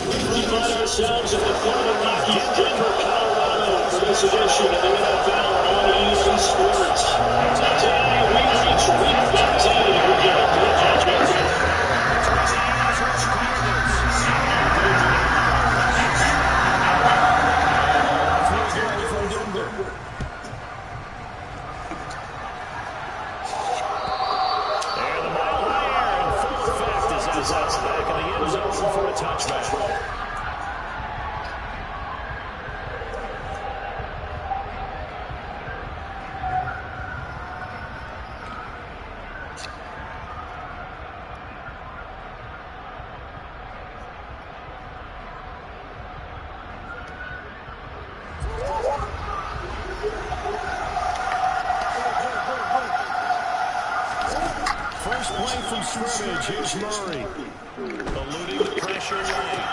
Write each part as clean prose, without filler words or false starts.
We find ourselves in the heart of Rockies, Denver, Colorado, for this edition of the NFL on Houston Sports. Today we reach week 15. We get a good judgment. First play from scrimmage. Here's Murray. Eluding the pressure late.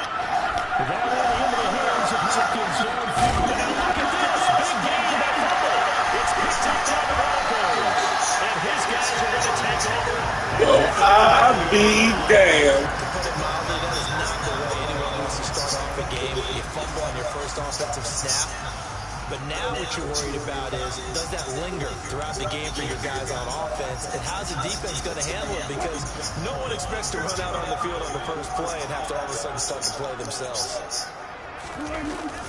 That one into the hands of Hopkins downfield. And now look at this. Big game by Fumble. It's picked up by the Broncos. And his guys are going to take over. Well, I'll be damned. To put it mildly, that is not the way anyone wants to start off a game. You fumble on your first offensive snap. But now what you're worried about is, does that linger throughout the game for your guys on offense? And how's the defense going to handle it? Because no one expects to run out on the field on the first play and have to all of a sudden start to play themselves.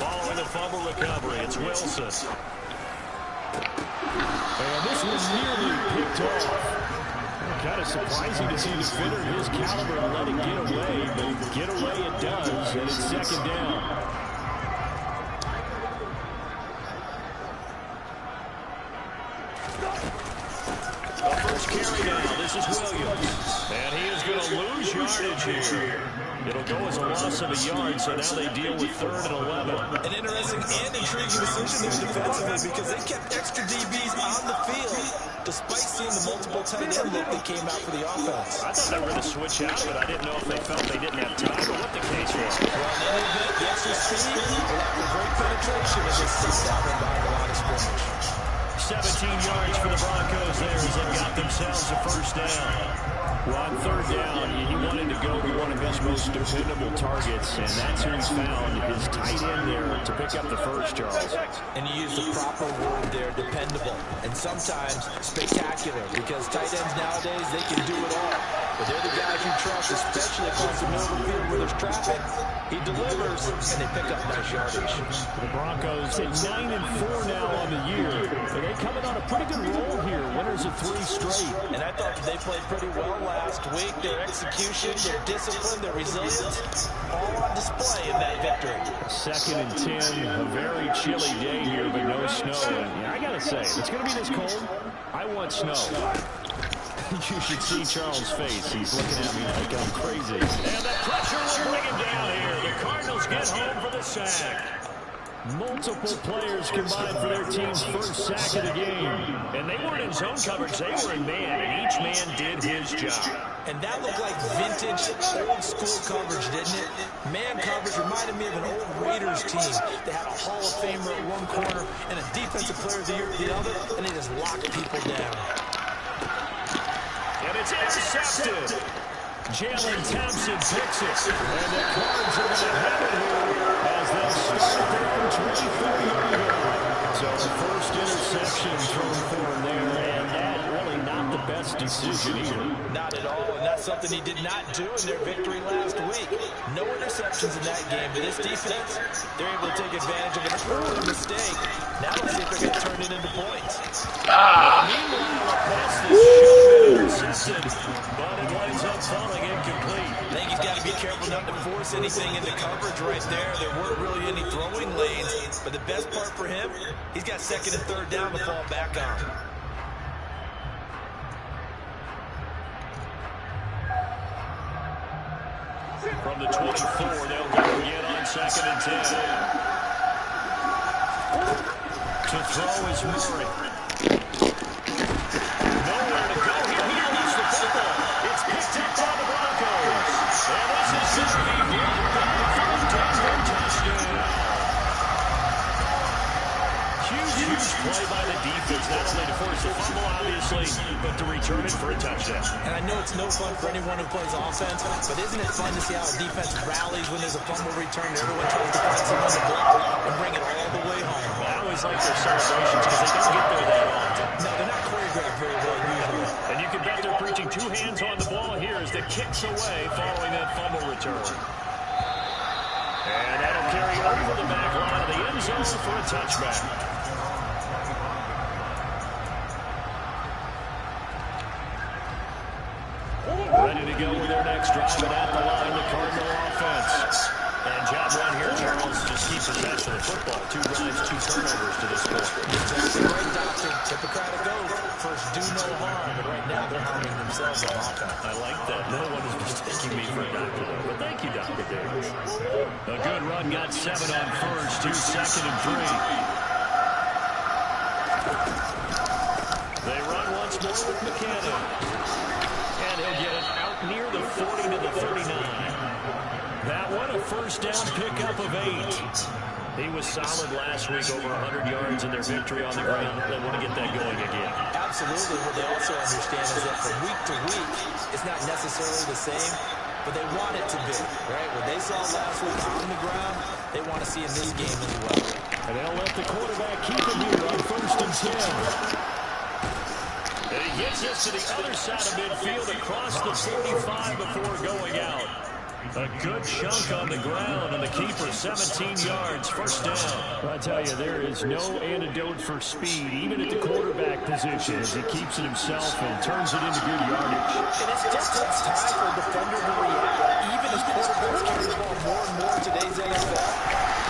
Following the fumble recovery, it's Wilson. And this was nearly picked off. Kind of surprising to see the defender his caliber let it get away, but get away it does, and it's second down. Carry now. This is Williams. And he is going to lose yardage here. It'll go as a loss of a yard, so now they deal with 3rd and 11. An interesting and intriguing decision there defensively because they kept extra DBs on the field despite seeing the multiple tight end look that came out for the offense. I thought they were going to switch out, but I didn't know if they felt they didn't have time or what the case was. Well, in any event, the extra speed, the lack of great penetration, and they stick that one behind the line of scrimmage. 17 yards for the Broncos there as they've got themselves a first down. Well, on 3rd down, he wanted to go to one of his most dependable targets, and that's who he's found, his tight end there to pick up the first, Charles. And you use the proper word there, dependable, and sometimes spectacular, because tight ends nowadays, they can do it all. But they're the guys you trust, especially across the middle of the field where there's traffic. He delivers, and they pick up nice yardage. The Broncos at 9-4 now on the year. And they coming on a pretty good roll here, winners of 3 straight. And I thought that they played pretty well last week. Their execution, their discipline, their resilience, all on display in that victory. 2nd and 10, a very chilly day here, but no snow. And I gotta say, if it's gonna be this cold, I want snow. You should see Charles' face. He's looking at me like I'm crazy. And the pressure will bring him down here. The Cardinals get home for the sack. Multiple players combined for their team's first sack of the game. And they weren't in zone coverage. They were in man, and each man did his job. And that looked like vintage, old-school coverage, didn't it? Man coverage reminded me of an old Raiders team. They had a Hall of Famer at one corner and a Defensive Player of the Year at the other, and they just locked people down. And it's intercepted. Jalen Thompson picks it. And the Cards are going to have it here as they'll start their own 24-yard line. So the first interception thrown for him there, and that really not the best decision either. Not at all, and that's something he did not do in their victory last week. No interceptions in that game, but this defense, they're able to take advantage of an early mistake. Now let's see if they're going to turn it into points. Meanwhile, a pass that should have been intercepted, but it winds up falling incomplete. I think he's got to be careful not to force anything into coverage right there. There weren't really any throwing lanes, but the best part for him, he's got second and third down to fall back on. From the 24, they'll go again on second and 10. To throw is Murray. Nowhere to go here. He lost the football. It's picked up by the Broncos. And this is going to be brought back for a touchdown. Huge play by the defense, not only to force the fumble, obviously, but to return it for a touchdown. And I know it's no fun for anyone who plays offense, but isn't it fun to see how a defense rallies when there's a fumble return and everyone tries to find someone to block and bring it all the way home? I always like their celebrations because they don't get there that often. No, they're not choreographed very well usually. And you can bet they're preaching two hands on the ball here as the kicks away following that fumble return. And that'll carry over the back line of the end zone for a touchback. Ready to go with their next drive, and at the line, the Cardinal offense. And job one here, Charles, just keep possession of the football. 2 drives, 2 turnovers to this point. Exactly right, Doctor. Hippocratic oath. First, do no harm. But right now, they're harming themselves on offense. I like that. No one is mistaking me for a doctor, though. But thank you, Dr. Davis. A good run, got 7 on first, 2 second and 3. They run once more with McKinnon. And he'll get it out near the 40 to the 39. That one, a first down pickup of 8. He was solid last week, over 100 yards in their victory on the ground. They want to get that going again. Absolutely. What they also understand is that from week to week, it's not necessarily the same, but they want it to be, right? What they saw last week on the ground, they want to see in this game as well. And they'll let the quarterback keep him here on first and 10. And he gets us to the other side of midfield across the 45 before going out. A good chunk on the ground, and the keeper 17 yards, first down. I tell you, there is no antidote for speed, even at the quarterback position, as he keeps it himself and turns it into good yardage. And it just takes time for a defender to react. Even as quarterbacks carry the ball more and more in today's NFL,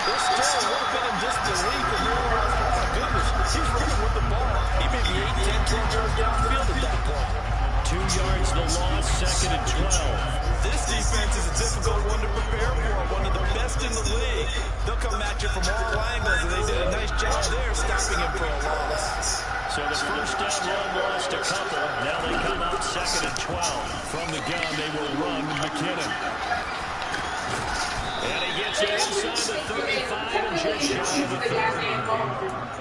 they're still a little bit in disbelief and realize, oh my goodness, he's running with the ball. He may be 8, 10, 12 yards downfield at that point. 2 yards the loss, second and 12. This defense is a difficult one to prepare for, one of the best in the league. They'll come at you from all angles, and they did a nice job there stopping him for a loss. So the first down run lost a couple. Now they come out second and 12. From the gun, they will run McKinnon. And he gets it inside the 35 and just shy of the 30.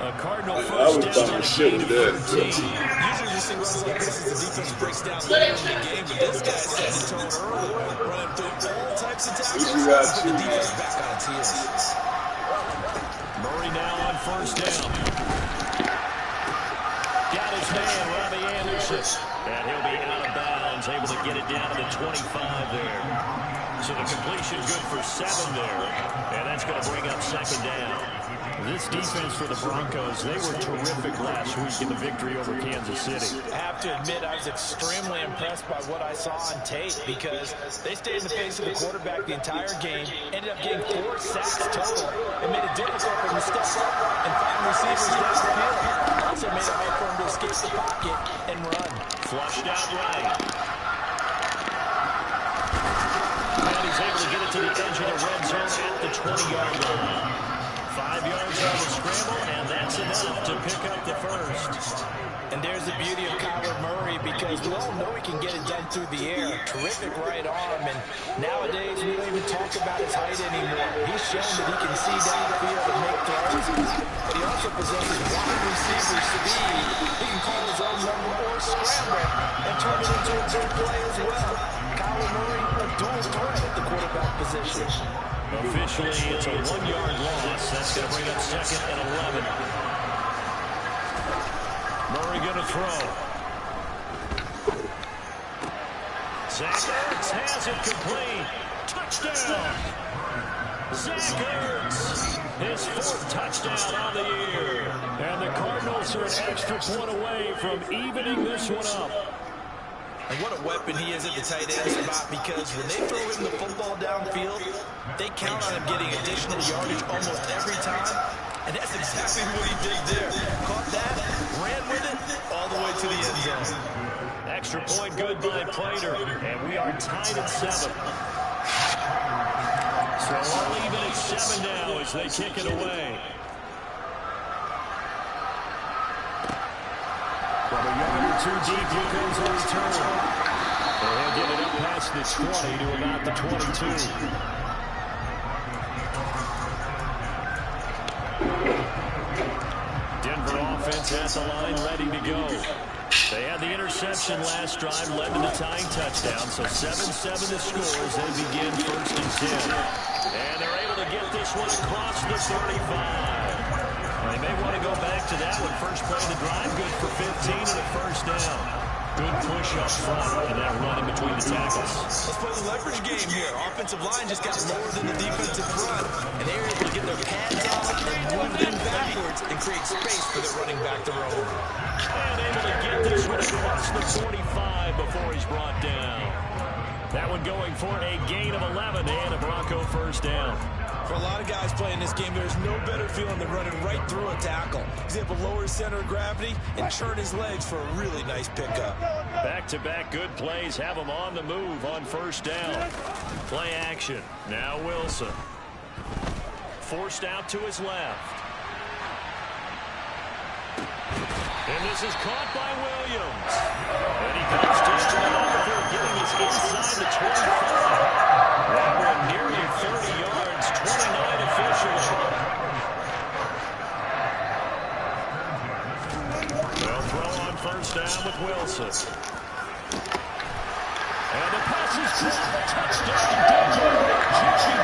A Cardinal first down on a gain of 13. Usually we see runs like this as the defense breaks down later in the game, but this guy set the tone early, running through all types of tackles, and put the defense back on its heels. Murray now on first down. Got his man, Robbie Anderson. And he'll be out of bounds, able to get it down to the 25 there. So the completion good for 7 there. And that's going to bring up second down. This defense for the Broncos, they were terrific last week in the victory over Kansas City. I have to admit, I was extremely impressed by what I saw on tape because they stayed in the face of the quarterback the entire game, ended up getting 4 sacks total, and made it difficult for him to step up and find receivers downfield. Also made it hard for him to escape the pocket and run. Flushed out right. And he's able to get it to the edge of the red zone at the 20-yard line. 5 yards on the scramble, and that's enough to pick up the first. And there's the beauty of Kyler Murray because because we all know he can get it done through the air. Terrific right arm, and nowadays we don't even talk about his height anymore. He's shown that he can see downfield and make throws, but he also possesses wide receiver speed. He can call his own number or scramble and turn it into a big play as well. Kyler Murray, a dual threat at the quarterback position. Officially, it's a 1-yard loss. That's going to bring up 2nd and 11. Murray going to throw. Zach Ertz has it complete. Touchdown. Zach Ertz, his 4th touchdown on the year. And the Cardinals are an extra point away from evening this one up. And what a weapon he is at the tight end spot, because when they throw him the football downfield, they count on him getting additional yardage almost every time. And that's exactly what he did there. Caught that, ran with it, all the way to the end zone. Extra point good by Prater, and we are tied at 7. So all even at 7 now as they kick it away. From a yard or 2 deep, here comes the return. They'll get it up past the 20 to about the 22. Denver offense at the line, ready to go. They had the interception last drive, led to the tying touchdown, so 7-7 the score as they begin 1st and 10. And they're able to get this one across the 35. They may want to go back to that one. First play of the drive, good for 15 and a 1st down. Good push up front and that run in between the tackles. Let's play the leverage game here. Offensive line just got lower than the defensive front, and they were able to get their pads on and move them backwards and create space for their running back to roll. And able to get this one across the 45 before he's brought down. That one going for a gain of 11 and a Bronco 1st down. For a lot of guys playing this game, there's no better feeling than running right through a tackle. He's able to lower his center of gravity and churn his legs for a really nice pickup. Back-to-back good plays have him on the move on 1st down. Play action. Now Wilson. Forced out to his left. And this is caught by Williams. And he comes just after getting his inside the 25. That one nearly 30 yards, 29 officially. They'll throw on 1st down with Wilson. And the pass is caught. Touchdown, Denver. Juju.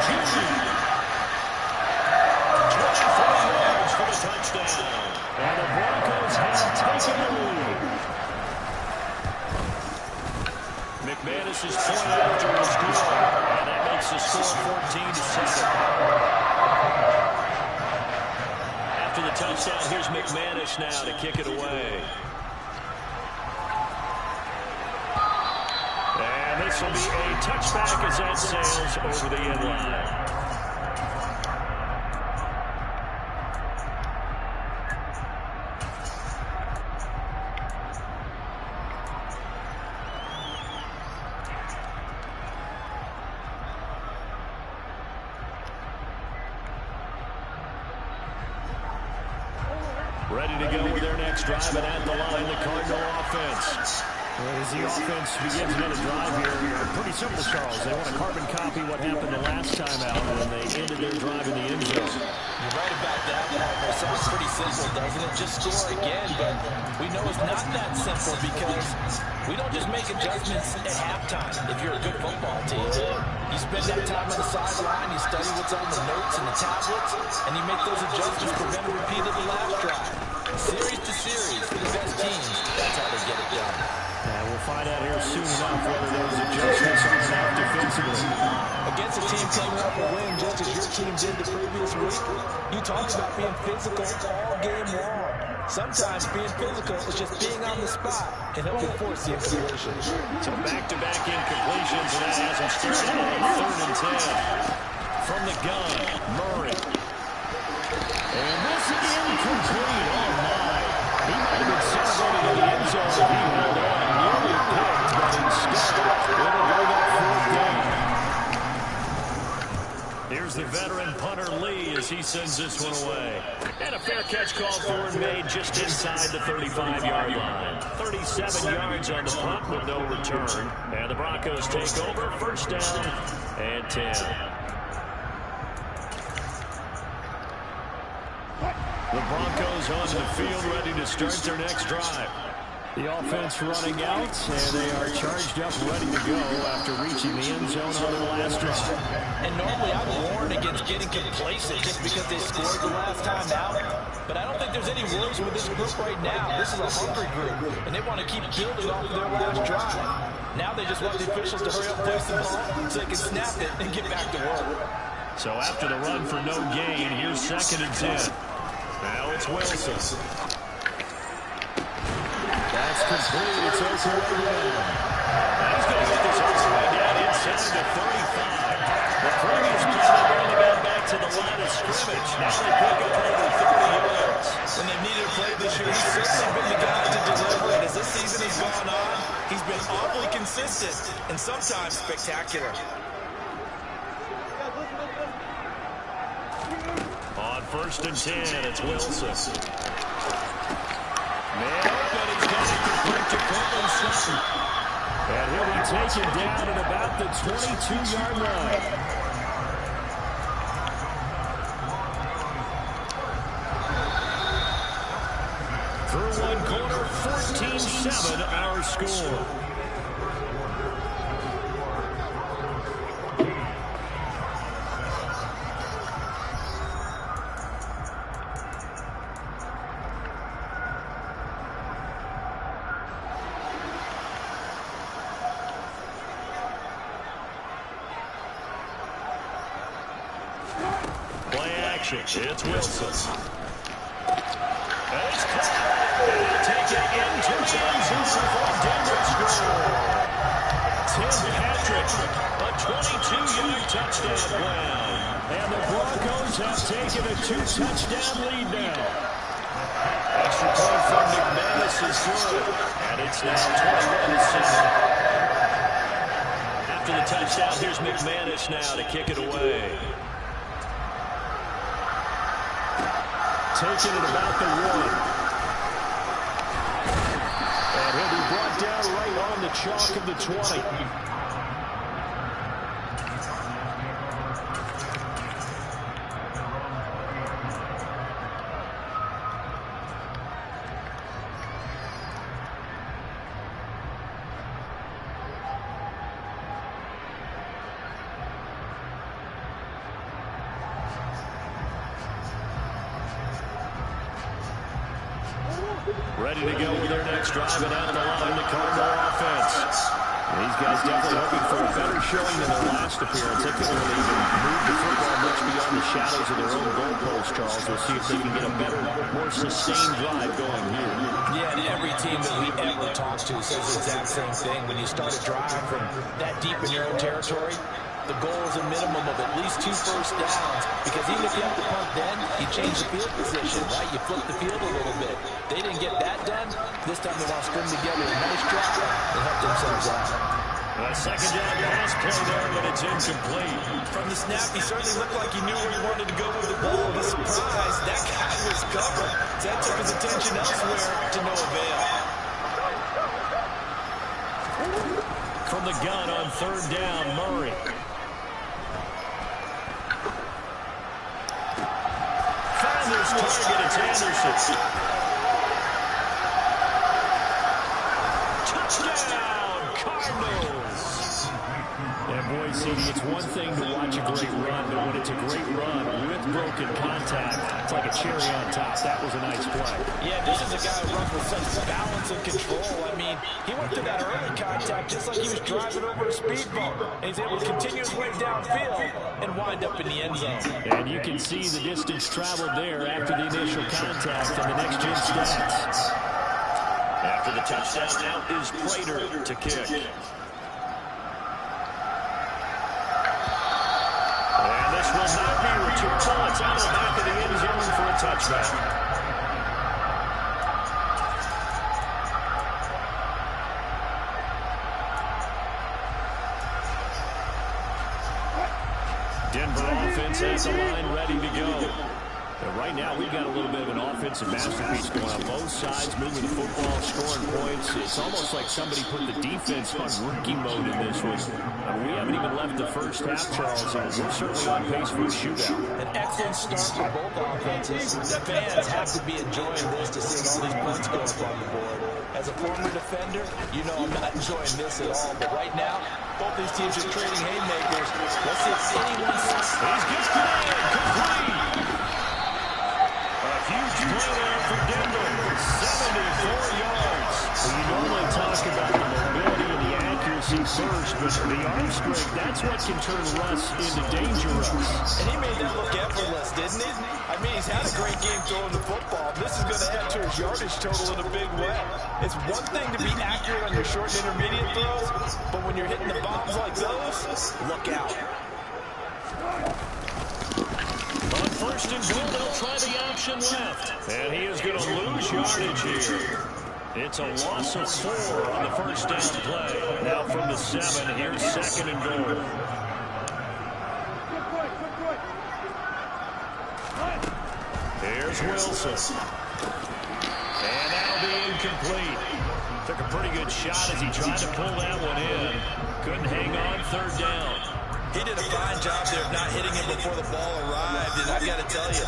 24 yards for the touchdown. And the Broncos have taken the lead. McManus is pointed after his score, and that makes the score 14-7. After the touchdown, here's McManus now to kick it away. And this will be a touchback as that sails over the end line. Ready to go with their next drive, and at the line, the Cardinal offense. As the offense begins another drive here, pretty simple, Charles. They want to carbon copy what happened the last time out when they ended their drive in the end zone. You're right about that, Palmer. Sounds pretty simple, doesn't it? Just score again, but we know it's not that simple because we don't just make adjustments at halftime if you're a good football team. You spend that time on the sideline, you study what's on the notes and the tablets, and you make those adjustments, prevent a repeat of the last drive. Series to series, for the best teams, that's how they get it done. We'll find out here soon enough whether those adjustments are enough defensively. Against a team coming up a win just as your team did the previous week, you talk about being physical all game long. Sometimes being physical is just being on the spot and helping force the incompletion. So back-to-back incompletions, and that has him started on 3rd and 10. From the gun, Murray. And this is incomplete. Oh, my. He might have been celebrating in the end zone if he held on. Nearly picked, but instead, it'll bring up 4th down. Here's the veteran punter Lee as as he sends this one away. And a fair catch call for and made just inside the 35-yard line. 37 yards on the punt with no return. And the Broncos take over, first down and 10. The Broncos on the field ready to start their next drive. The offense running out, and they are charged up, ready to go after reaching the end zone on their last drive. And normally I'd warn against getting complacent just because they scored the last time out. But I don't think there's any worries with this group right now. This is a hungry group, and they want to keep building off of their last drive. Now they just want the officials to hurry up and place the ball so they can snap it and get back to work. So after the run for no gain, here's 2nd and 10. Now it's Wilson. That's complete. It's Okwuegbunam. Now he's going to get this all the way down inside the 35. The previous play they only got back to the line of scrimmage. Now they pick up over 30 yards. When they've needed a play this year, he's certainly been the guy to deliver. And as this season has gone on, he's been awfully consistent and sometimes spectacular. On 1st and 10, it's Wilson. Man open, he's got it complete to Courtland Sutton. And he'll be taken down at about the 22-yard line. Through one quarter, 14-7 our score. It's Wilson. And it's caught. And they'll take it into the end zone for a Denver score. Tim Patrick, a 22-yard touchdown ground. And the Broncos have taken a 2-touchdown lead now. Extra point from McManus is good. And it's now 21-7. After the touchdown, here's McManus now to kick it away. Taking it about the 1. And he'll be brought down right on the chalk of the 20. Ready to go with their next drive, and out of the line, the Cardinal offense. And these guys definitely hoping for a better showing than their last appearance. They couldn't really even move the football much beyond the shadows of their own goalpost, Charles. We'll see if they can get a better, more sustained drive going here. Yeah, and every team that we ever talk to says the exact same thing. When you start a drive from that deep in your own territory, the goal is a minimum of at least 2 first downs, because even if you have to punt then, you change the field position, right? You flip the field a little bit. They didn't get that done. This time they want to string together a nice drive and help themselves out. A second down pass play there, but it's incomplete. From the snap, he certainly looked like he knew where he wanted to go with the ball. But surprise, that guy was covered. That took his attention elsewhere to no avail. From the gun on 3rd down, Murray. Finders target, it's Anderson. Touchdown, Cardinals. And boy, CD, it's one thing to watch a great run, but when it's a great run with broken contact, it's like a cherry on top. That was a nice play. Yeah, this is a guy who runs with such balance and control. I mean, he went through that early contact just like he was driving over a speed bump. And he's able to continue his way downfield and wind up in the end zone. And you can see the distance traveled there after the initial contact and the next-gen stats. After the touchdown, now is Prater to kick. And this will not be returnable. It's out of the back of the end zone for a touchback. Denver offense at the line, ready to go. And right now, we've got a little bit of an offensive masterpiece going on both sides, moving the football, scoring points. It's almost like somebody put the defense on rookie mode in this one. I mean, we haven't even left the first half, Charles, and we're certainly on pace for a shootout. An excellent start for both offenses. The fans have to be enjoying this to see all these points go up on the board. As a former defender, you know I'm not enjoying this at all. But right now, both these teams are trading haymakers. Let's see if anyone sees. He's gifted in, complete. A huge play there for Denver, 74 yards. Well, you normally talk about the mobility and the accuracy first, but the arm strength, that's what can turn Russ into dangerous. And he made that look effortless, didn't he? I mean, he's had a great game throwing the football. This is going to add to his yardage total in a big way. It's one thing to be accurate on your short and intermediate throws, but when you're hitting the bombs like those, look out. On first and goal, they'll try the option left. And he is going to lose yardage here. It's a loss of 4 on the first down play. Now from the 7, here's second and goal. Here's Wilson. And that'll be incomplete. Took a pretty good shot as he tried to pull that one in. Couldn't hang on, third down. He did a fine job there of not hitting him before the ball arrived, and I've got to tell you,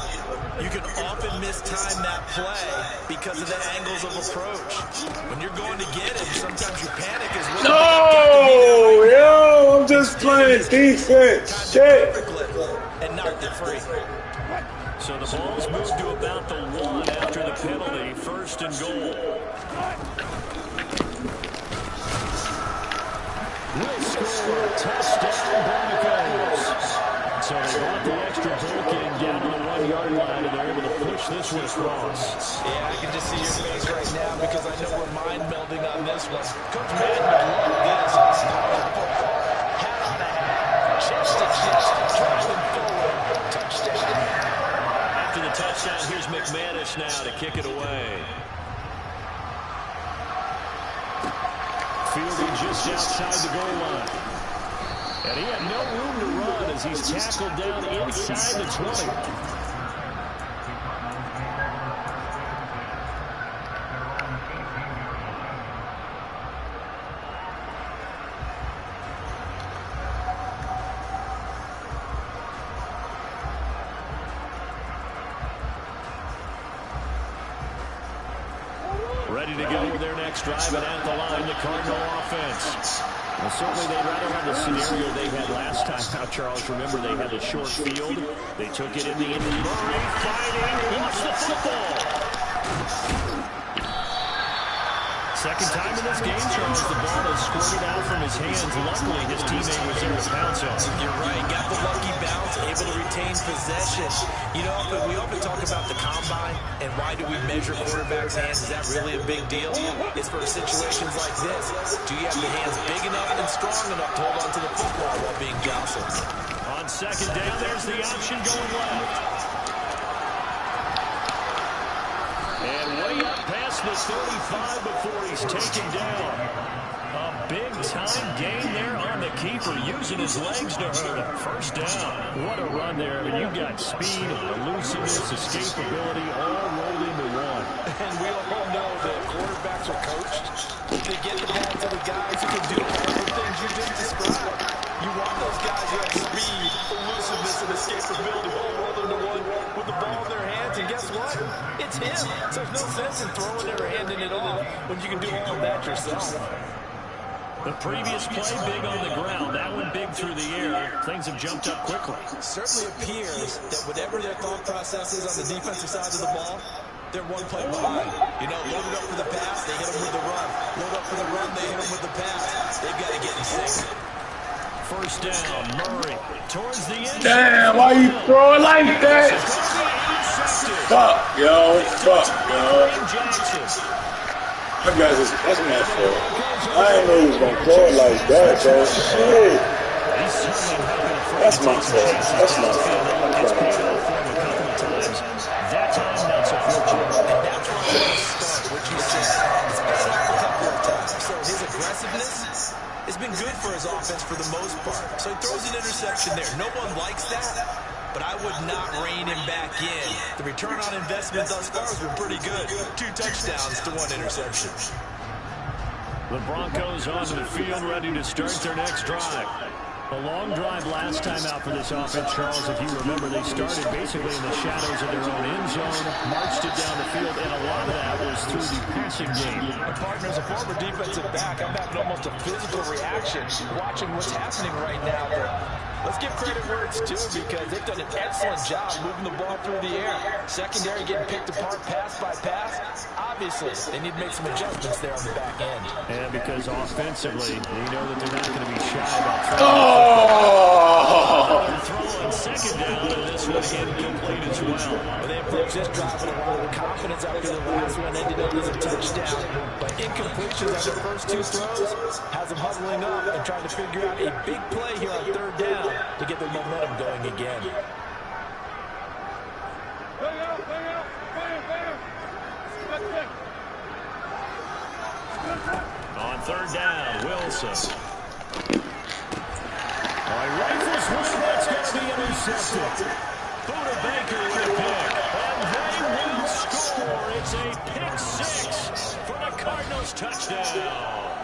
you can often mistime that play because of the angles of approach. When you're going to get him, sometimes you panic as well. No, yo, I'm just playing defense. Shit. And knocked it free. So the ball's moved to about the 1 after the penalty, first and goal. Will score, touchdown Broncos. So they brought the extra bulk in down to the 1-yard line, and they're able to push this one across. Yeah, I can just see your face right now because I know we're mind melding on this one. Coach Madden would love this. Hat on the hat, chest to chest, driving forward, touchdown. After the touchdown, here's McManus now to kick it away. Fielding just outside the goal line. And he had no room to run as he's tackled down inside the 20. Ready to go with their next drive, and at the line, the Cardinal offense. Well, certainly they'd rather have the scenario they had last time out, Charles. Remember, they had a short field. They took it in the end. Murray fighting, lost the football. Second time in this game, Charles, the ball has squirted out from his hands. Luckily, his teammate was there to pounce on. You're right. Got the lucky bounce, able to retain possession. You know, we often talk about the combine and why do we measure quarterbacks' hands. Is that really a big deal? It's for situations like this. Do you have the hands big enough and strong enough to hold on to the football while being jostled? On second down, there's the option going left. And way up past the 35 before he's taken down. A big-time gain there on the keeper, using his legs to hurt him. First down. What a run there. I mean, you've got speed, elusiveness, escapability, all rolled into one. And we all know that quarterbacks are coached. They get the ball to the guys who can do all the things you just described. You want those guys who have speed, elusiveness, and escapability all rolled into one with the ball in their hands. And guess what? It's him. So there's no sense in throwing it or handing it off when you can do all of that yourself. The previous play big on the ground. That one big through the air. Things have jumped up quickly. It certainly appears that whatever their thought process is on the defensive side of the ball, they're one play behind. You know, loaded up for the pass, they hit them with the run. Load up for the run, they hit them with the pass. They've got to get in sync. First down, Murray towards the end. Damn, why you throw it like that? Fuck, yo. Fuck, yo. I guess that's my fault. I didn't know he was going to throw it like that, bro. Shit. That's my fault. That's my fault. That time, not so fortunate. And that's where I'm going to start what you said. It's been off a couple of times. So his aggressiveness has been good for his offense for the most part. So he throws an interception there. No one likes that, but I would not rein him back in. The return on investment thus far has been pretty good. 2 touchdowns to 1 interception. The Broncos onto the field, ready to start their next drive. A long drive last time out for this offense, Charles. If you remember, they started basically in the shadows of their own end zone, marched it down the field, and a lot of that was through the passing game. And partner, as a former defensive back, I'm having almost a physical reaction watching what's happening right now. But let's give credit where it's due, because they've done an excellent job moving the ball through the air. Secondary getting picked apart pass by pass. Obviously, they need to make some adjustments there on the back end. And because offensively, they know that they're not going to be shy about throwing. Throw on second down, and this one incomplete as well. Well, they approached this drive with a lot of confidence after the last one ended up as a touchdown. But incompletions on the first 2 throws has them huddling up and trying to figure out a big play here on 3rd down to get their momentum going again. On 3rd down, Wilson. Rifles one, that's going to be intercepted. Buda Baker with a pick, and they will score. It's a pick 6 for the Cardinals touchdown.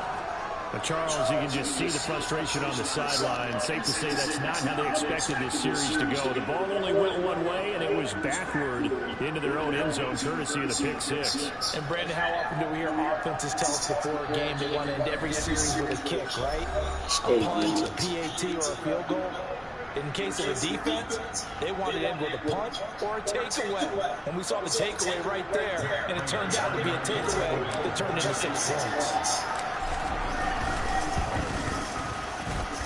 But Charles, you can just see the frustration on the sideline. Safe to say that's not how they expected this series to go. The ball only went one way, and it was backward into their own end zone, courtesy of the pick 6. And Brandon, how often do we hear offenses tell us before a game they want to end every series with a kick, right? A punt, a PAT, or a field goal. In case of a defense, they wanted to end with a punt or a takeaway. And we saw the takeaway right there, and it turned out to be a takeaway that turned into 6 points.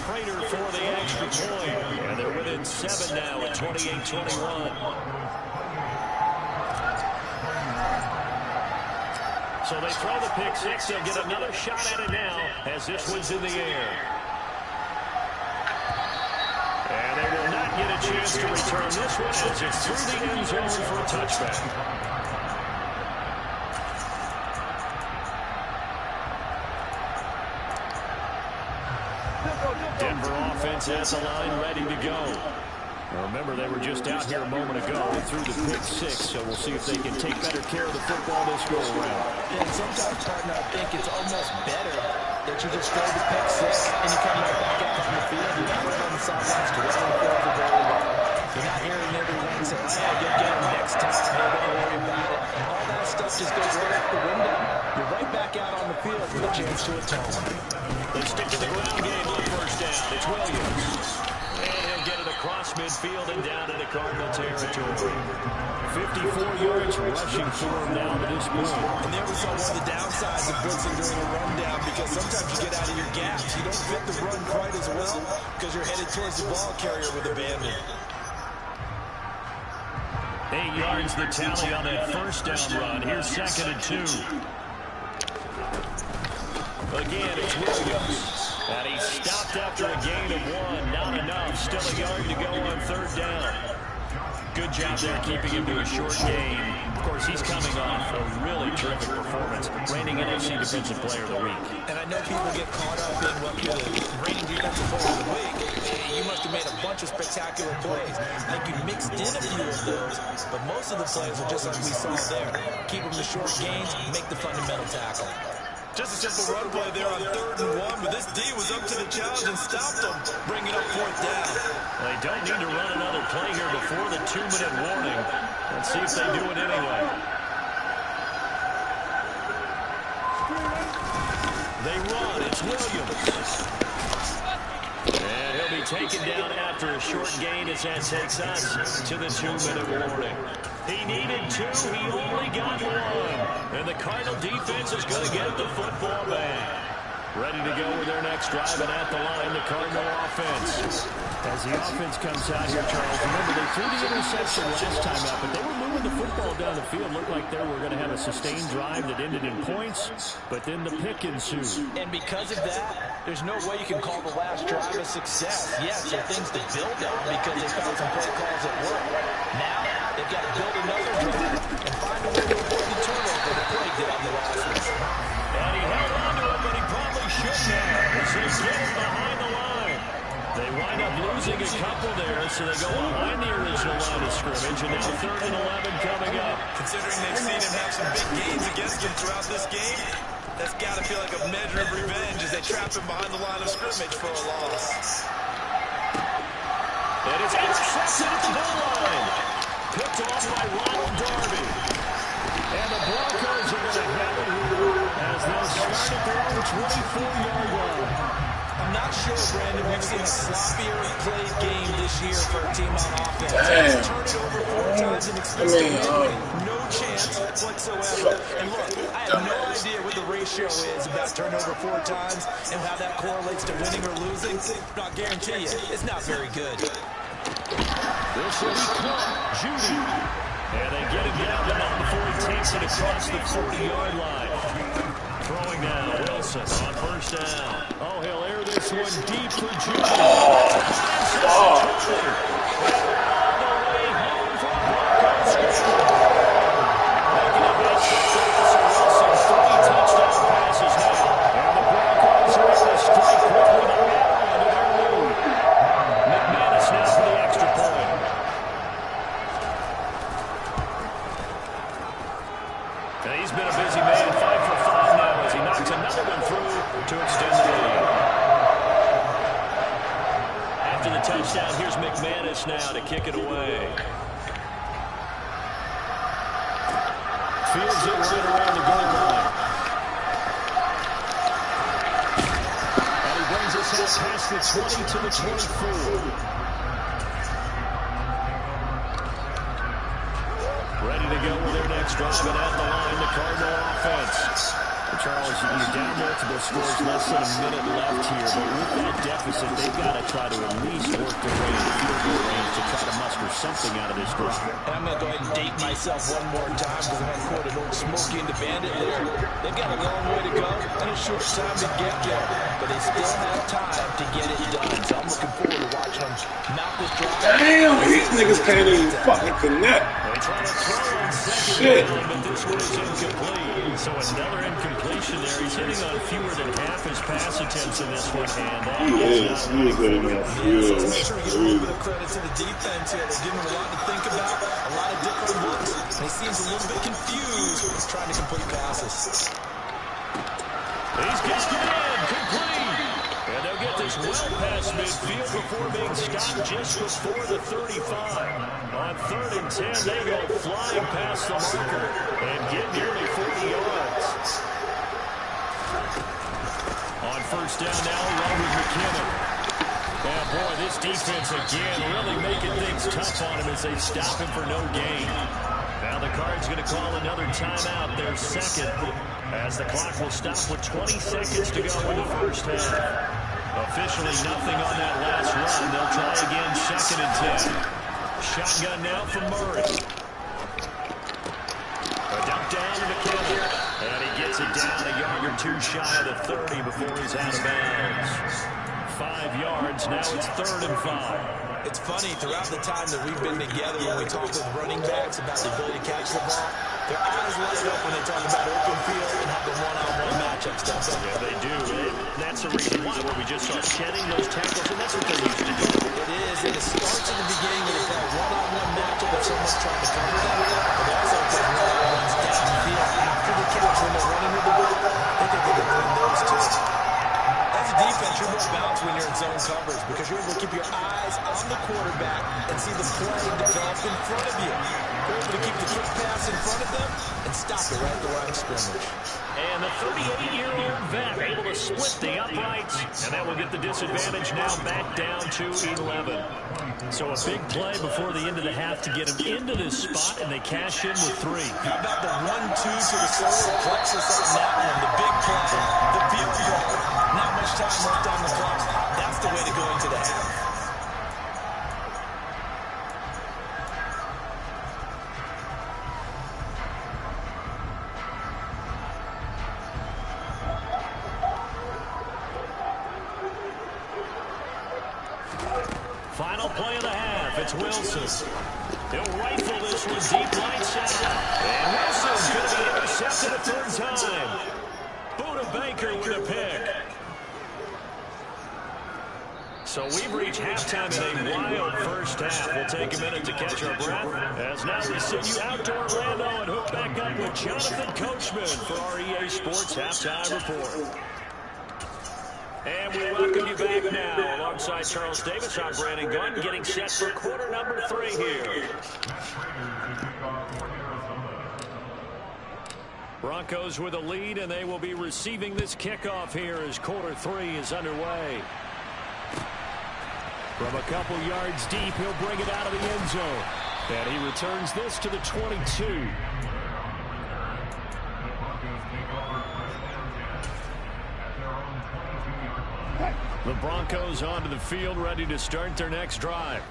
Prater for the extra point. And they're within 7 now at 28-21. So they throw the pick 6. They'll get another shot at it now as this one's in the air. And they will not get a chance to return this one as it's through the end zone for a touchback. Denver offense has the line ready to go. Now remember, they were just out here a moment ago and threw the pick 6, so we'll see if they can take better care of the football this go around. And sometimes, partner, I think it's almost better that you just throw the pick 6 and you come right back out on the field. You're not on the sidelines to run the field very well. You're not hearing everyone say, hey, you'll get him next time. Hey, don't worry about it. And all that stuff just goes right out the window. You're right back out on the field with a chance to atone. They stick to the ground game on 1st down. It's Williams. And he'll get it across midfield and down into Cardinal territory. 54 yards rushing for him now to this point. And there we saw one of the downsides of Goodson during a rundown, because sometimes you get out of your gaps. You don't fit the run quite as well because you're headed towards the ball carrier with abandon. 8 yards the tally on that 1st down run. Here's 2nd and 2. Again, it's Williams. And he stopped after a gain of 1. Not enough. Still a yard to go on 3rd down. Good job there keeping him to a short gain. Of course, he's coming off a really terrific performance. Reigning NFC Defensive Player of the Week. And I know people get caught up in what you're the reigning Defensive Player of the Week. You must have made a bunch of spectacular plays. I think you mixed in a few of those, but most of the plays are just like we saw there. Keep them to short gains, make the fundamental tackle. Just a simple run play there on 3rd and 1, but this D was up to the challenge and stopped them, bringing up 4th down. They don't need to run another play here before the 2-minute warning. Let's see if they do it anyway. They run. It's Williams. And he'll be taken down after a short gain as that takes us to the 2-minute warning. He needed 2. He only got 1. And the Cardinal defense is going to get the football back. Ready to go with their next drive, and at the line, the Cardinal offense. As the offense comes out here, Charles, remember they threw the interception last time out, but they were moving the football down the field. Looked like they were going to have a sustained drive that ended in points, but then the pick ensued. And because of that, there's no way you can call the last drive a success. Yes, there are things to build on because they found some play calls that work. Now, they've got to build another drive and find a way to avoid the turnover that Blake did on the last one. And he held on to it, but he probably shouldn't have. As they get behind against them throughout this game, that's got to feel like a measure of revenge as they trap him behind the line of scrimmage for a loss. And it's intercepted at the goal line. Picked off by Ronald Darby. And the Broncos are going to have it here as they'll start at their own 24-yard line. I'm not sure, Brandon, we've seen a sloppier played game this year for a team on offense. Damn. Turn it over 4 times and expect no chance whatsoever. And look, I have no idea what the ratio is about turnover 4 times and how that correlates to winning or losing. But I'll guarantee you, it's not very good. This will be caught. Judy. And they get it down, but not before he takes it across the 40-yard line. Throwing now, Wilson on first down. Oh, he'll air this one deep for Judy. He's been a busy man, 5 for 5 now as he knocks another one through to extend the lead. After the touchdown, here's McManus now to kick it away. Fields it right around the goal line. And he brings us out past the 20 to the 24. Ready to go with their next drive, and at the line, the Cardinal offense. Charles, you're down multiple scores, less than a minute left here, but with that deficit, they've got to try to at least work their way into field goal range to try to muster something out of this drive. And I'm going to go ahead and date myself one more time because I'm going to quote an old Smokey and the Bandit there. They've got a long way to go and a short time to get there, but they still have time to get it done. So I'm looking forward to watching them knock this drive. Damn, these niggas can't even fucking connect. They try to throw on second down, but this one is incomplete. So another incompletion there. He's hitting on fewer than half his pass attempts in this one, and that He's hitting on fewer. So make sure we give a little bit of credit to the defense here. They're giving him a lot to think about, a lot of different looks, and he seems a little bit confused trying to complete passes. He's got it in, complete. And they'll get this well past midfield before being stopped just before the 35. On 3rd and 10, they go flying past the marker and get nearly 40 yards. On first down now, Robert McKinnon. And boy, this defense again really making things tough on him as they stop him for no gain. Now the Cards going to call another timeout, their second, as the clock will stop with 20 seconds to go in the first half. Officially nothing on that last run. They'll try again, 2nd and 10. Shotgun now from Murray. A dump down to McKinnon. And he gets it down a yard or 2 shy of the 30 before he's out of bounds. 5 yards, now it's 3rd and 5. It's funny, throughout the time that we've been together, when we talk with running backs about the ability to catch the ball, their eyes light up when they talk about open field and have the one-on-one matchups. Yeah, they do. That's the reason why we just saw shedding those tackles, and that's what they're used to doing. It is, and it starts at the beginning with that one-on-one matchup that someone's trying to cover them, but also those one-on-ones downfield after the catch when they're running with the ball. I think they can win those too. As a defense, you're more balanced when you're in zone coverage because you're able to keep your eyes on the quarterback and see the play develop in front of you. You're able to keep the quick pass in front of them and stop it right at the line of scrimmage. And the 38-year-old vet able to split the uprights, and that will get the disadvantage now back down to 11. So a big play before the end of the half to get him into this spot, and they cash in with 3. How about the 1-2 to the solar plexus on that one? The big play, the field goal, not much time left on the clock. That's the way to go into the half. Final play of the half. It's Wilson. He'll rifle this one deep right center. And Wilson's going to be intercepted a 3rd time. Buda Baker with a pick. So we've reached halftime in a wild first half. We'll take a minute to catch our breath as now we send you out to Orlando and hook back up with Jonathan Coachman for our EA Sports Halftime Report. And we welcome you back now alongside Charles Davis. I'm Brandon Gunn getting set for quarter number 3 here. Broncos with a lead, and they will be receiving this kickoff here as quarter 3 is underway. From a couple yards deep, he'll bring it out of the end zone. And he returns this to the 22. The Broncos onto the field, ready to start their next drive.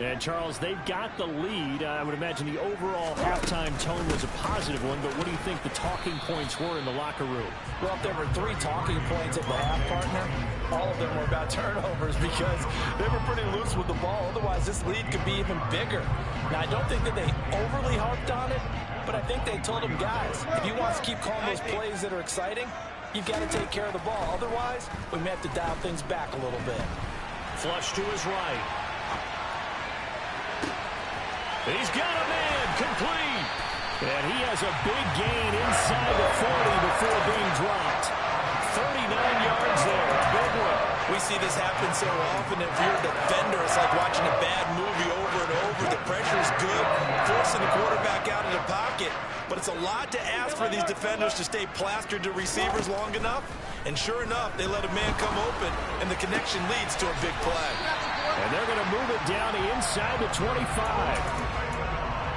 And, Charles, they've got the lead. I would imagine the overall halftime tone was a positive one, but what do you think the talking points were in the locker room? Well, if there were 3 talking points at the half, partner, all of them were about turnovers because they were pretty loose with the ball. Otherwise, this lead could be even bigger. Now, I don't think that they overly harped on it, but I think they told them, guys, if you want to keep calling those plays that are exciting, you've got to take care of the ball. Otherwise, we may have to dial things back a little bit. Flush to his right. He's got a man complete. And he has a big gain inside the 40 before being dropped. 39 yards there. Big one. We see this happen so often. If you're a defender, it's like watching a bad movie over and over. The pressure is good, forcing the quarterback out of the pocket. But it's a lot to ask for these defenders to stay plastered to receivers long enough. And sure enough, they let a man come open, and the connection leads to a big play. And they're going to move it down to inside the 25.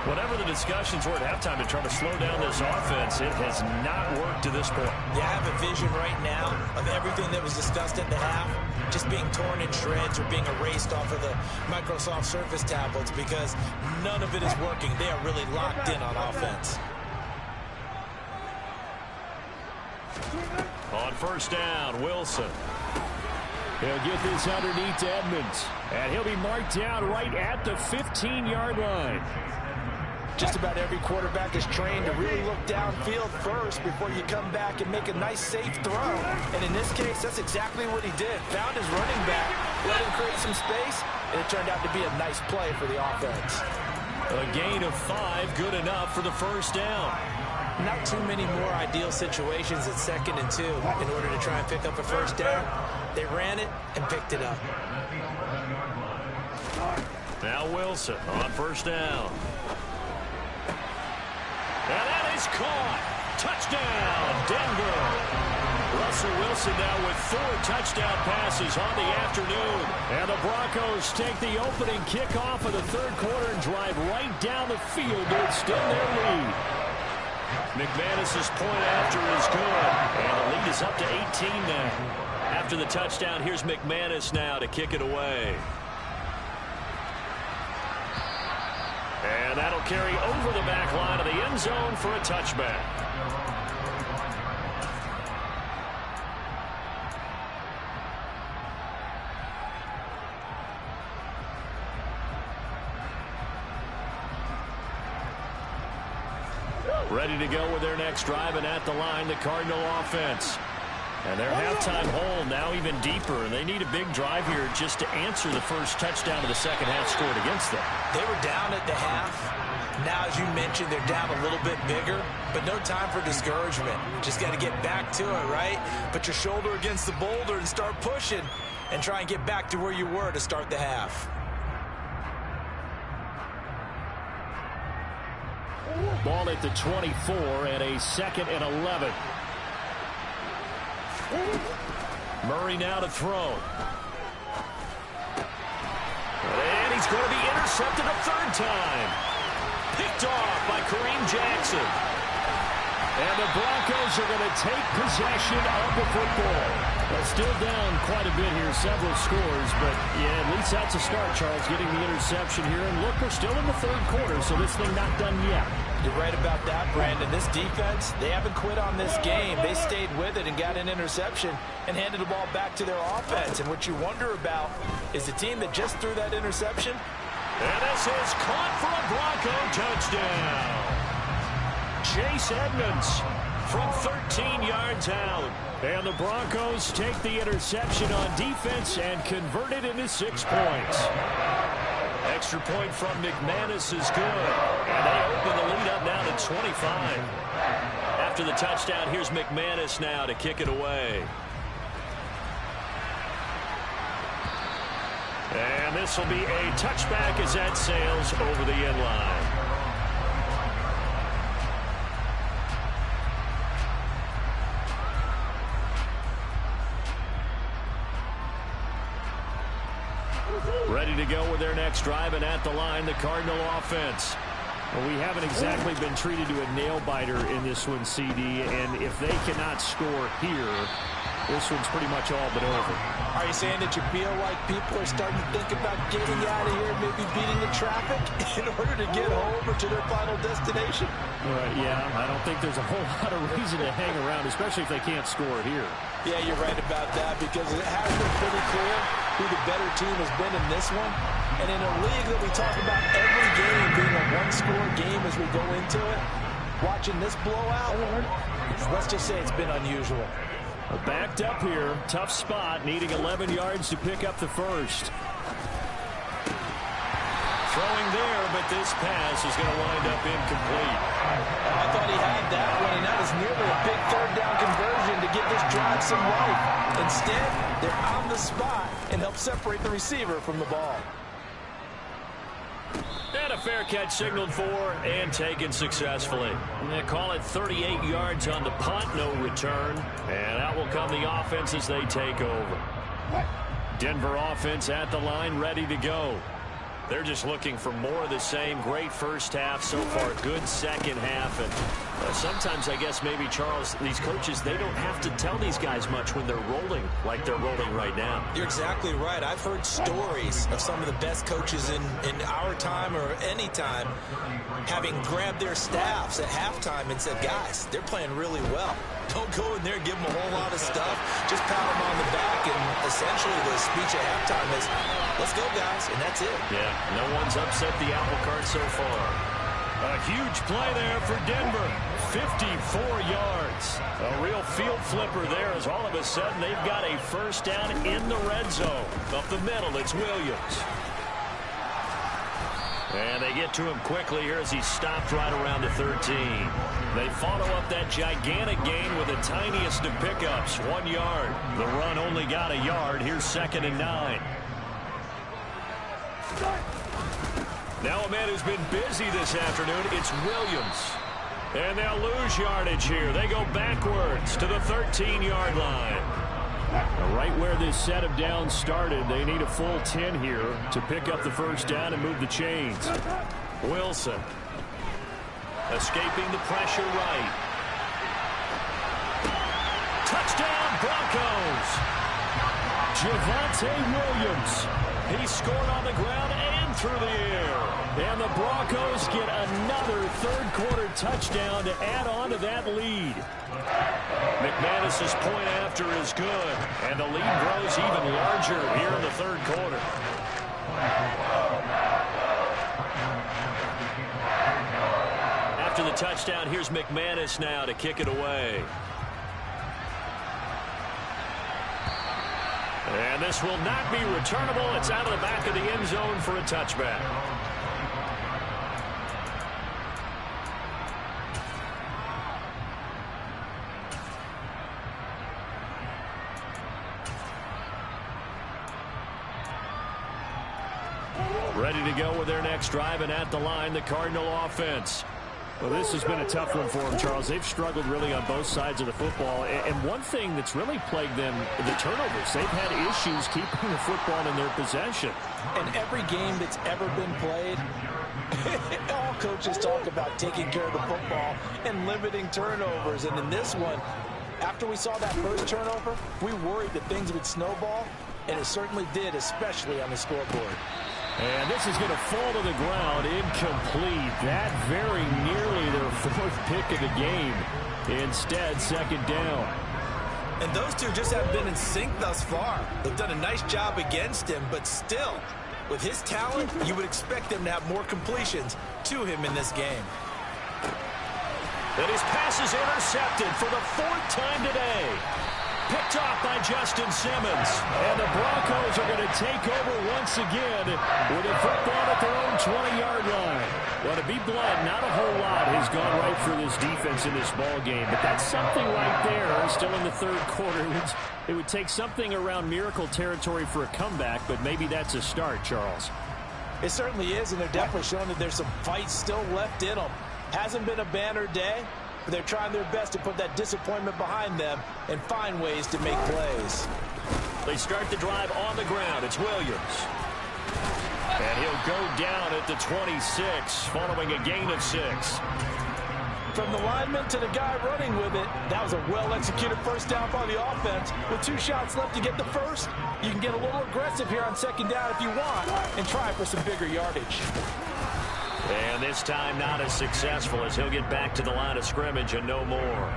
Whatever the discussions were at halftime to try to slow down this offense, it has not worked to this point. Yeah, I have a vision right now of everything that was discussed at the half just being torn in shreds or being erased off of the Microsoft Surface tablets because none of it is working. They are really locked in on offense. On first down, Wilson. He'll get this underneath to Edmonds. And he'll be marked down right at the 15-yard line. Just about every quarterback is trained to really look downfield first before you come back and make a nice, safe throw. And in this case, that's exactly what he did. Found his running back, let him create some space, and it turned out to be a nice play for the offense. A gain of 5, good enough for the first down. Not too many more ideal situations at 2nd and 2 in order to try and pick up a first down. They ran it and picked it up. Now Wilson on first down. And that is caught. Touchdown, Denver. Russell Wilson now with 4 touchdown passes on the afternoon. And the Broncos take the opening kickoff of the third quarter and drive right down the field to extend their lead. McManus's point after is good. And the lead is up to 18 now. After the touchdown, here's McManus now to kick it away. And that'll carry over the back line of the end zone for a touchback. Ready to go with their next drive, and at the line, the Cardinal offense. And their halftime hole now even deeper, and they need a big drive here just to answer the first touchdown of the second half scored against them. They were down at the half. Now, as you mentioned, they're down a little bit bigger, but no time for discouragement. Just got to get back to it, right? Put your shoulder against the boulder and start pushing and try and get back to where you were to start the half. Ball at the 24 and a 2nd and 11. Murray now to throw. And he's going to be intercepted a 3rd time. Picked off by Kareem Jackson. And the Broncos are going to take possession of the football. Well, still down quite a bit here, several scores, but yeah, at least that's a start, Charles, getting the interception here. And look, we're still in the 3rd quarter, so this thing not done yet. You're right about that, Brandon. This defense, they haven't quit on this game. They stayed with it and got an interception and handed the ball back to their offense. And what you wonder about is the team that just threw that interception. And this is caught for a Bronco touchdown. Chase Edmonds from 13 yards third down. And the Broncos take the interception on defense and convert it into 6 points. Extra point from McManus is good. And they open the lead up now to 25. After the touchdown, here's McManus now to kick it away. And this will be a touchback as that sails over the end line. Ready to go with their next drive, and at the line, the Cardinal offense. Well, we haven't exactly been treated to a nail-biter in this one, CD, and if they cannot score here, this one's pretty much all but over. Are you saying that you feel like people are starting to think about getting out of here, maybe beating the traffic in order to get home or to their final destination? Yeah, I don't think there's a whole lot of reason to hang around, especially if they can't score here. Yeah, you're right about that, because it has been pretty clear who the better team has been in this one. And in a league that we talk about every game being a one-score game as we go into it, watching this blowout, let's just say it's been unusual. Backed up here, tough spot, needing 11 yards to pick up the first. Throwing there, but this pass is going to wind up incomplete. I thought he had that one, and that was nearly a big third down conversion to give this drive some life. Instead, they're on the spot and help separate the receiver from the ball. And a fair catch signaled for and taken successfully. And they call it 38 yards on the punt, no return. And out will come the offense as they take over. Denver offense at the line, ready to go. They're just looking for more of the same. Great first half so far. Good second half. And sometimes, I guess, maybe, Charles, these coaches, they don't have to tell these guys much when they're rolling like they're rolling right now. You're exactly right. I've heard stories of some of the best coaches in our time or any time having grabbed their staffs at halftime and said, guys, they're playing really well. Don't go in there and give them a whole lot of stuff. Just pat them on the back, and essentially the speech at halftime is, let's go, guys, and that's it. Yeah, no one's upset the apple cart so far. A huge play there for Denver. 54 yards. A real field flipper there as all of a sudden they've got a first down in the red zone. Up the middle, it's Williams. And they get to him quickly here as he stopped right around the 13. They follow up that gigantic gain with the tiniest of pickups, 1 yard. The run only got a yard. Here's 2nd and 9. Now a man who's been busy this afternoon, it's Williams. And they'll lose yardage here. They go backwards to the 13-yard line. Right where this set of downs started, they need a full 10 here to pick up the first down and move the chains. Wilson escaping the pressure right. Touchdown Broncos. Javonte Williams. He scored on the ground and through the air. And the Broncos get another third-quarter touchdown to add on to that lead. McManus's point after is good, and the lead grows even larger here in the third quarter. After the touchdown, here's McManus now to kick it away. And this will not be returnable. It's out of the back of the end zone for a touchback. Ready to go with their next drive, and at the line, the Cardinal offense. Well, this has been a tough one for them, Charles. They've struggled really on both sides of the football. And one thing that's really plagued them, the turnovers. They've had issues keeping the football in their possession. In every game that's ever been played, all coaches talk about taking care of the football and limiting turnovers. And in this one, after we saw that first turnover, we worried that things would snowball, and it certainly did, especially on the scoreboard. And this is going to fall to the ground, incomplete. That very nearly their fourth pick of the game. Instead, second down. And those two just haven't been in sync thus far. They've done a nice job against him, but still, with his talent, you would expect them to have more completions to him in this game. And his pass is intercepted for the fourth time today. by Justin Simmons. And the Broncos are going to take over once again with a football at their own 20-yard line. Well, to be blunt, not a whole lot has gone right for this defense in this ball game, but that's something right there. Still in the third quarter. It would take something around miracle territory for a comeback, but maybe that's a start, Charles. It certainly is, and they're definitely showing that there's some fight still left in them. Hasn't been a banner day, but they're trying their best to put that disappointment behind them and find ways to make plays. They start the drive on the ground. It's Williams. And he'll go down at the 26, following a gain of 6. From the lineman to the guy running with it, that was a well-executed first down by the offense. With 2 shots left to get the first, you can get a little aggressive here on second down if you want and try for some bigger yardage. And this time not as successful as he'll get back to the line of scrimmage and no more.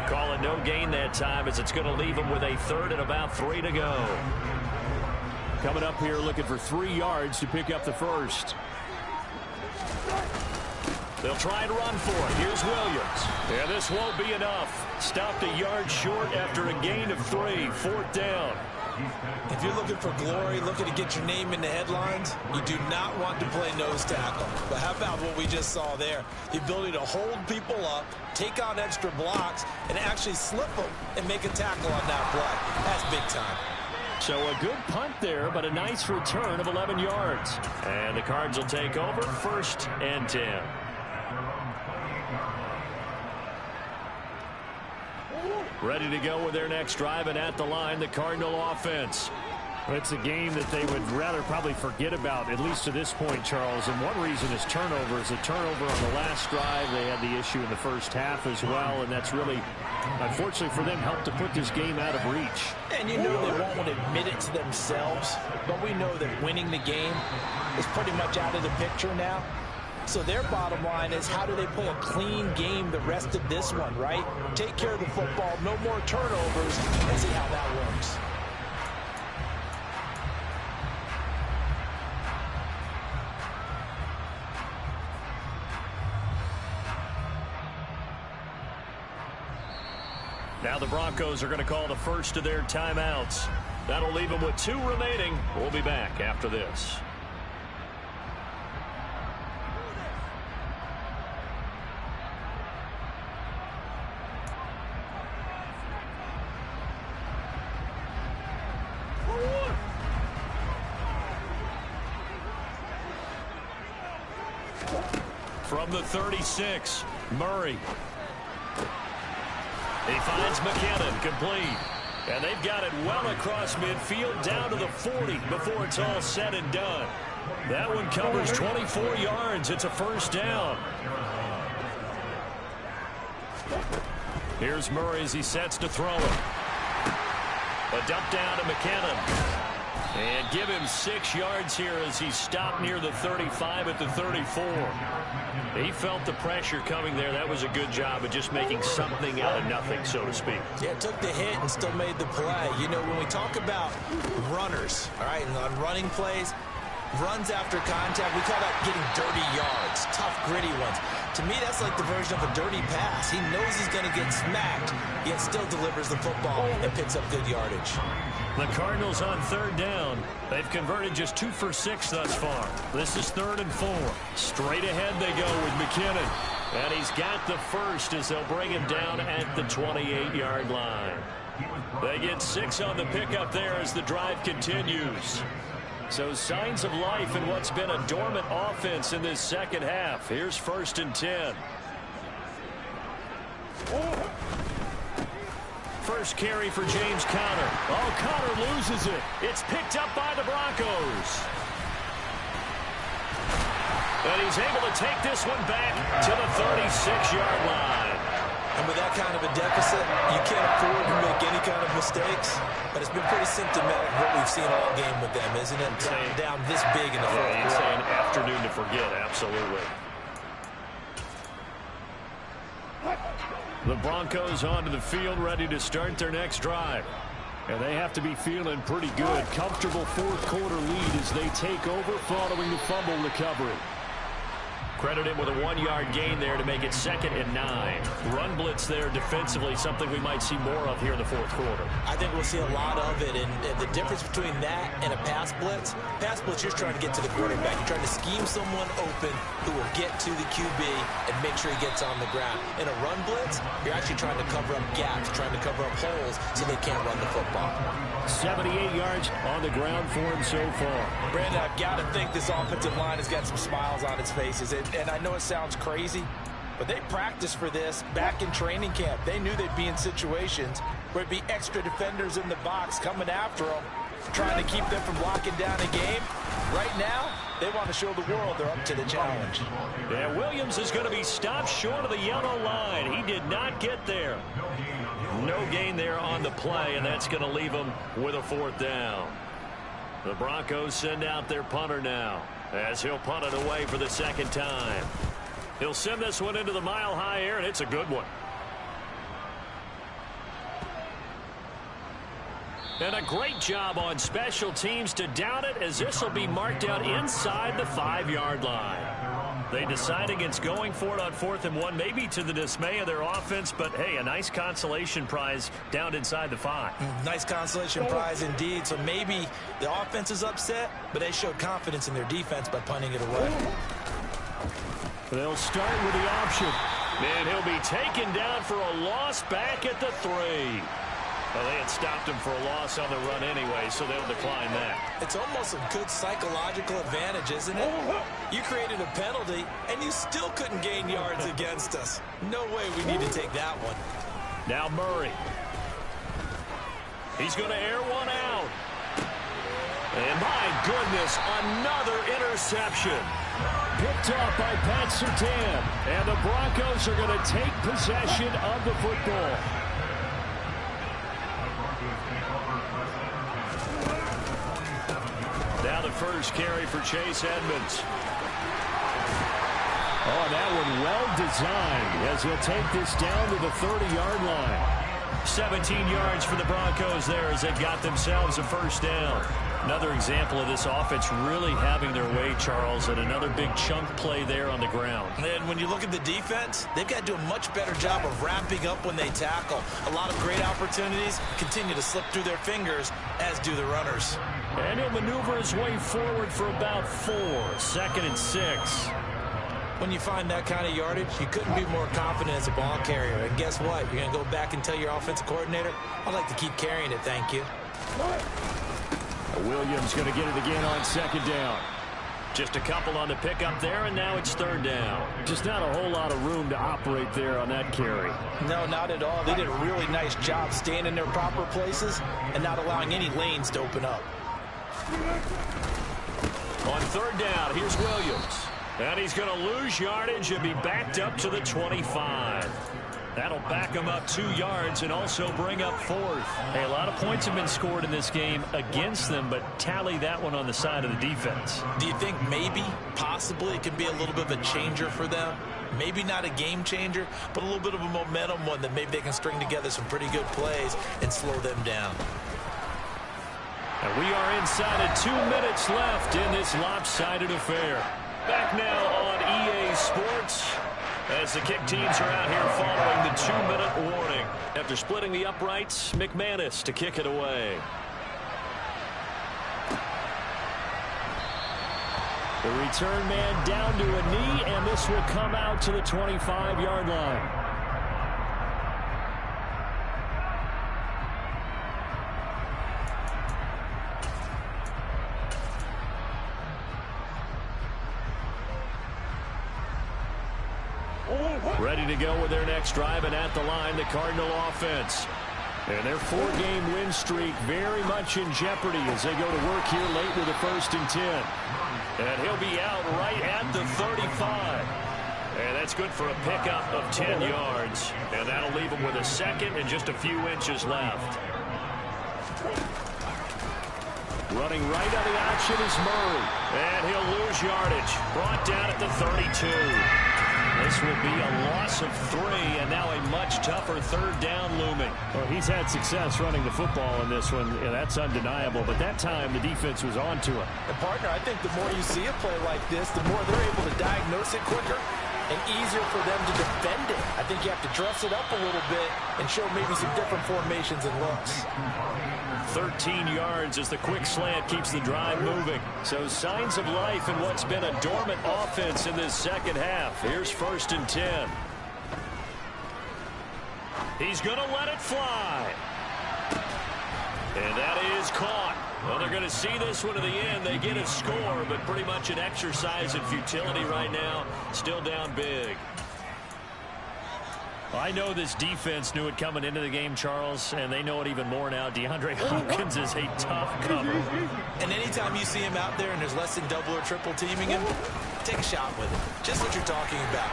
Call it no gain that time as it's going to leave him with a third and about 3 to go. Coming up here looking for 3 yards to pick up the first. They'll try and run for it. Here's Williams. And this won't be enough. Stopped a yard short after a gain of 3. 4th down. If you're looking for glory, looking to get your name in the headlines, you do not want to play nose tackle. But how about what we just saw there? The ability to hold people up, take on extra blocks, and actually slip them and make a tackle on that play. That's big time. So a good punt there, but a nice return of 11 yards. And the Cards will take over 1st and 10. Ready to go with their next drive, and at the line, the Cardinal offense. It's a game that they would rather probably forget about, at least to this point, Charles. And one reason is turnovers. A turnover on the last drive. They had the issue in the first half as well, and that's really, unfortunately for them, helped to put this game out of reach. And you know they won't admit it to themselves, but we know that winning the game is pretty much out of the picture now. So their bottom line is, how do they play a clean game the rest of this one, right? Take care of the football, no more turnovers, and see how that works. Now the Broncos are going to call the first of their timeouts. That'll leave them with 2 remaining. We'll be back after this. From the 36, Murray. He finds McKinnon, complete. And they've got it well across midfield, down to the 40 before it's all said and done. That one covers 24 yards. It's a 1st down. Here's Murray as he sets to throw it. A dump down to McKinnon. And give him 6 yards here as he stopped near the 35 at the 34. He felt the pressure coming there. That was a good job of just making something out of nothing, so to speak. Yeah, took the hit and still made the play. You know, when we talk about runners, all right, and on running plays, runs after contact, we call that getting dirty yards, tough, gritty ones. To me, that's like the version of a dirty pass. He knows he's going to get smacked, yet still delivers the football and picks up good yardage. The Cardinals on 3rd down. They've converted just 2 for 6 thus far. This is 3rd and 4. Straight ahead they go with McKinnon. And he's got the first as they'll bring him down at the 28-yard line. They get 6 on the pickup there as the drive continues. So signs of life in what's been a dormant offense in this second half. Here's 1st and 10. First carry for James Conner. Oh, Conner loses it. It's picked up by the Broncos. And he's able to take this one back to the 36-yard line. And with that kind of a deficit, you can't afford to make any kind of mistakes. But it's been pretty symptomatic of what we've seen all game with them, isn't it? Down this big in the fourth quarter. It's an afternoon to forget, absolutely. The Broncos onto the field, ready to start their next drive. And they have to be feeling pretty good. Comfortable 4th quarter lead as they take over following the fumble recovery. Credit him with a 1-yard gain there to make it 2nd and 9. Run blitz there defensively, something we might see more of here in the fourth quarter. I think we'll see a lot of it, and the difference between that and a pass blitz, you're trying to get to the quarterback. You're trying to scheme someone open who will get to the QB and make sure he gets on the ground. In a run blitz, you're actually trying to cover up gaps, trying to cover up holes so they can't run the football. 78 yards on the ground for him so far. Brandon, I've got to think this offensive line has got some smiles on its faces. And I know it sounds crazy, but they practiced for this back in training camp. They knew they'd be in situations where it'd be extra defenders in the box coming after them, trying to keep them from locking down a game. Right now, they want to show the world they're up to the challenge. Yeah, Williams is going to be stopped short of the yellow line. He did not get there. No gain there on the play, and that's going to leave him with a 4th down. The Broncos send out their punter now, as he'll punt it away for the 2nd time. He'll send this one into the mile-high air, and it's a good one. And a great job on special teams to down it, as this will be marked out inside the 5-yard line. They decide against going for it on 4th and 1, maybe to the dismay of their offense, but hey, a nice consolation prize down inside the 5. Nice consolation prize indeed. So maybe the offense is upset, but they showed confidence in their defense by punting it away. They'll start with the option. And he'll be taken down for a loss back at the 3. Well, they had stopped him for a loss on the run anyway, so they'll decline that. It's almost a good psychological advantage, isn't it? You created a penalty, and you still couldn't gain yards against us. No way we need to take that one. Now Murray. He's going to air one out. And my goodness, another interception. Picked off by Pat Surtain. And the Broncos are going to take possession of the football. Now the first carry for Chase Edmonds. Oh, that one well designed as he'll take this down to the 30-yard line. 17 yards for the Broncos there as they got themselves a 1st down. Another example of this offense really having their way, Charles, and another big chunk play there on the ground. And when you look at the defense, they've got to do a much better job of wrapping up when they tackle. A lot of great opportunities continue to slip through their fingers, as do the runners. And he'll maneuver his way forward for about 4, 2nd and 6. When you find that kind of yardage, you couldn't be more confident as a ball carrier. And guess what? You're going to go back and tell your offensive coordinator, I'd like to keep carrying it, thank you. Williams going to get it again on 2nd down. Just a couple on the pickup there, and now it's 3rd down. Just not a whole lot of room to operate there on that carry. No, not at all. They did a really nice job staying in their proper places and not allowing any lanes to open up. On 3rd down, here's Williams. And he's going to lose yardage and be backed up to the 25. That'll back him up 2 yards and also bring up 4th. Hey, a lot of points have been scored in this game against them, but tally that one on the side of the defense. Do you think maybe, possibly, it can be a little bit of a changer for them? Maybe not a game changer, but a little bit of a momentum one that maybe they can string together some pretty good plays and slow them down. And we are inside of 2 minutes left in this lopsided affair. Back now on EA Sports as the kick teams are out here following the 2-minute warning. After splitting the uprights, McManus to kick it away. The return man down to a knee, and this will come out to the 25-yard line. Ready to go with their next drive, and at the line, the Cardinal offense. And their 4-game win streak very much in jeopardy as they go to work here late with a 1st and 10. And he'll be out right at the 35. And that's good for a pickup of 10 yards. And that'll leave him with a 2nd and just a few inches left. Running right on the option is Murray. And he'll lose yardage. Brought down at the 32. This will be a loss of 3, and now a much tougher third down looming. Well, he's had success running the football in this one. Yeah, that's undeniable. But that time, the defense was on to him. And, partner, I think the more you see a play like this, the more they're able to diagnose it quicker and easier for them to defend it. I think you have to dress it up a little bit and show maybe some different formations and looks. 13 yards as the quick slant keeps the drive moving. So signs of life in what's been a dormant offense in this second half. Here's 1st and 10. He's going to let it fly. And that is caught. Well, they're going to see this one to the end. They get a score, but pretty much an exercise in futility right now. Still down big. Well, I know this defense knew it coming into the game, Charles, and they know it even more now. DeAndre Hopkins is a tough cover. And anytime you see him out there and there's less than double or triple teaming him, take a shot with it. Just what you're talking about.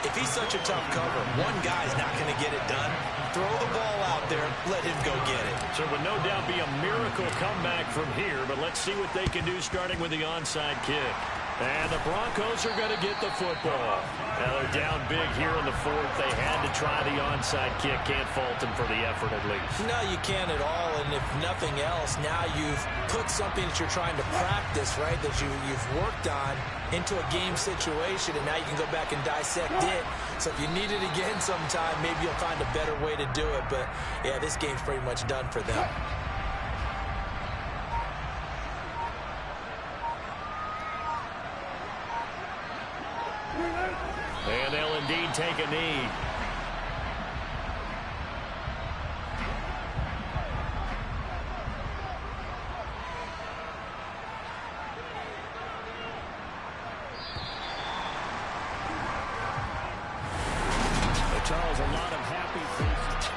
If he's such a tough cover, one guy's not going to get it done. Throw the ball out there, let him go get it. So it would no doubt be a miracle comeback from here, but let's see what they can do starting with the onside kick. And the Broncos are going to get the football. Now they're down big here in the 4th. They had to try the onside kick. Can't fault them for the effort at least. No, you can't at all. And if nothing else, now you've put something that you're trying to practice, right, that you've worked on into a game situation, and now you can go back and dissect it. So if you need it again sometime, maybe you'll find a better way to do it. But, yeah, this game's pretty much done for them. And they'll indeed take a knee. Charles, a lot of happy faces.